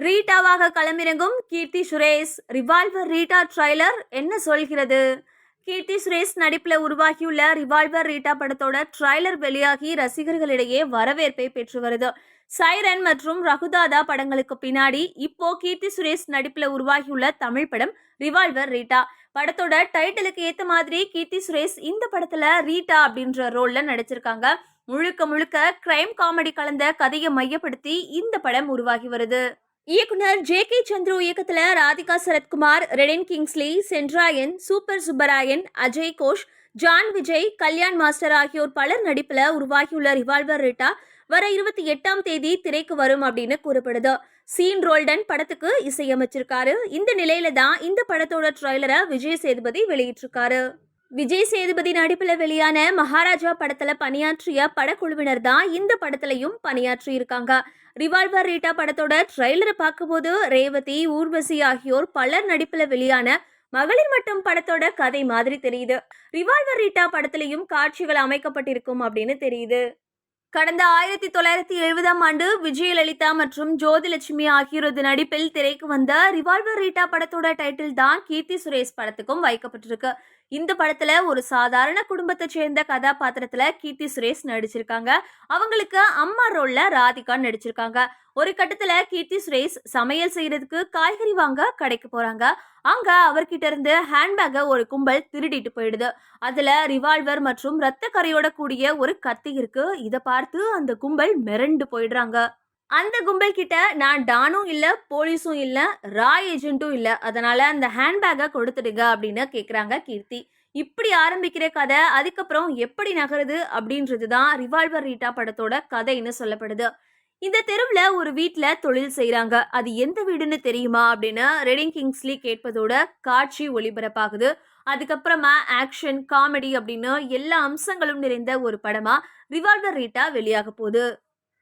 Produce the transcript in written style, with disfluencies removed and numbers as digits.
ரீட்டாவாக களமிறங்கும் Keerthy Suresh. Revolver Rita trailer என்ன சொல்கிறது? கீர்த்தி சுரேஷ் நடிப்புல உருவாகியுள்ள ரிவால்வர் ரீட்டா படத்தோட ட்ரைலர் வெளியாகி ரசிகர்களிடையே வரவேற்பை பெற்று வருது. சைரன் மற்றும் ரகுதாதா படங்களுக்கு பின்னாடி இப்போ கீர்த்தி சுரேஷ் நடிப்புல உருவாகியுள்ள தமிழ் படம் ரிவால்வர் ரீட்டா. படத்தோட டைட்டிலுக்கு ஏத்த மாதிரி கீர்த்தி சுரேஷ் இந்த படத்துல ரீட்டா அப்படின்ற ரோல்ல நடிச்சிருக்காங்க. முழுக்க முழுக்க கிரைம் காமெடி கலந்த கதையை மையப்படுத்தி இந்த படம் உருவாகி வருது. இயக்குனர் ஜே.கே. சந்துரு இயக்கத்துல Radhika Sarathkumar, Redin Kingsley, Sendrayan, super Subbarayan, Ajay Ghosh, John Vijay, Kalyan master ஆகியோர் பலர் நடிப்புல உருவாகியுள்ள ரிவால்வர் ரீட்டா வர 28ஆம் தேதி திரைக்கு வரும் அப்படின்னு கூறப்படுது. சீன் ரோல்டன் படத்துக்கு இசையமைச்சிருக்காரு. இந்த நிலையில தான் இந்த படத்தோட ட்ரைலரை விஜய் சேதுபதி வெளியிட்டிருக்காரு. விஜய் சேதுபதி நடிப்புல வெளியான மகாராஜா படத்துல பணியாற்றிய படக்குழுவினர் தான் இந்த படத்திலையும் பணியாற்றி இருக்காங்க. ரிவால்வர் ரீட்டா படத்தோட ட்ரெய்லரை பார்க்கும்போது ரேவதி, ஊர்வசி ஆகியோர் பலர் நடிப்புல வெளியான மகளிர் மட்டும் படத்தோட கதை மாதிரி தெரியுது. ரிவால்வர் ரீட்டா படத்திலையும் காட்சிகள் அமைக்கப்பட்டிருக்கும் அப்படின்னு தெரியுது. கடந்த 1970ஆம் ஆண்டு விஜயலலிதா மற்றும் ஜோதிலட்சுமி ஆகியோரது நடிப்பில் திரைக்கு வந்த ரிவால்வர் ரீட்டா படத்தோட டைட்டில் தான் கீர்த்தி சுரேஷ் படத்துக்கும் வைக்கப்பட்டிருக்கு. இந்த படத்துல ஒரு சாதாரண குடும்பத்தை சேர்ந்த கதாபாத்திரத்துல கீர்த்தி சுரேஷ் நடிச்சிருக்காங்க. அவங்களுக்கு அம்மா ரோல்ல ராதிகா நடிச்சிருக்காங்க. ஒரு கட்டத்துல கீர்த்தி சுரேஷ் சமையல் செய்யறதுக்கு காய்கறி வாங்க கடைக்கு போறாங்க. அங்க அவர்கிட்ட இருந்து ஹேண்ட்பேக்கை ஒரு கும்பல் திருடிட்டு போயிடுது. அதுல ரிவால்வர் மற்றும் ரத்த கரையோட கூடிய ஒரு கத்தி இருக்கு. இதை பார்த்து அந்த கும்பல் மிரண்டு போயிடுறாங்க. அந்த கும்பல் கிட்ட நான் டானும் இல்ல, போலீஸும் இல்ல, ரா ஏஜென்ட்டும் இல்ல, அதனால அந்த ஹேண்ட்பேக்கை கொடுத்துடுங்க அப்படின்னு கேக்குறாங்க கீர்த்தி. இப்படி ஆரம்பிக்கிற கதை அதுக்கப்புறம் எப்படி நகருது அப்படின்றது தான் ரிவால்வர் ரீட்டா படத்தோட கதைன்னு சொல்லப்படுது. இந்த தெருவில் ஒரு வீட்டில் தொழில் செய்கிறாங்க. அது எந்த வீடுன்னு தெரியுமா அப்படின்னு ரெடின் கிங்ஸ்லி கேட்பதோட காட்சி ஒளிபரப்பாகுது. அதுக்கப்புறமா ஆக்ஷன், காமெடி அப்படின்னு எல்லா அம்சங்களும் நிறைந்த ஒரு படமா ரிவால்வர் ரீட்டா வெளியாக போகுது.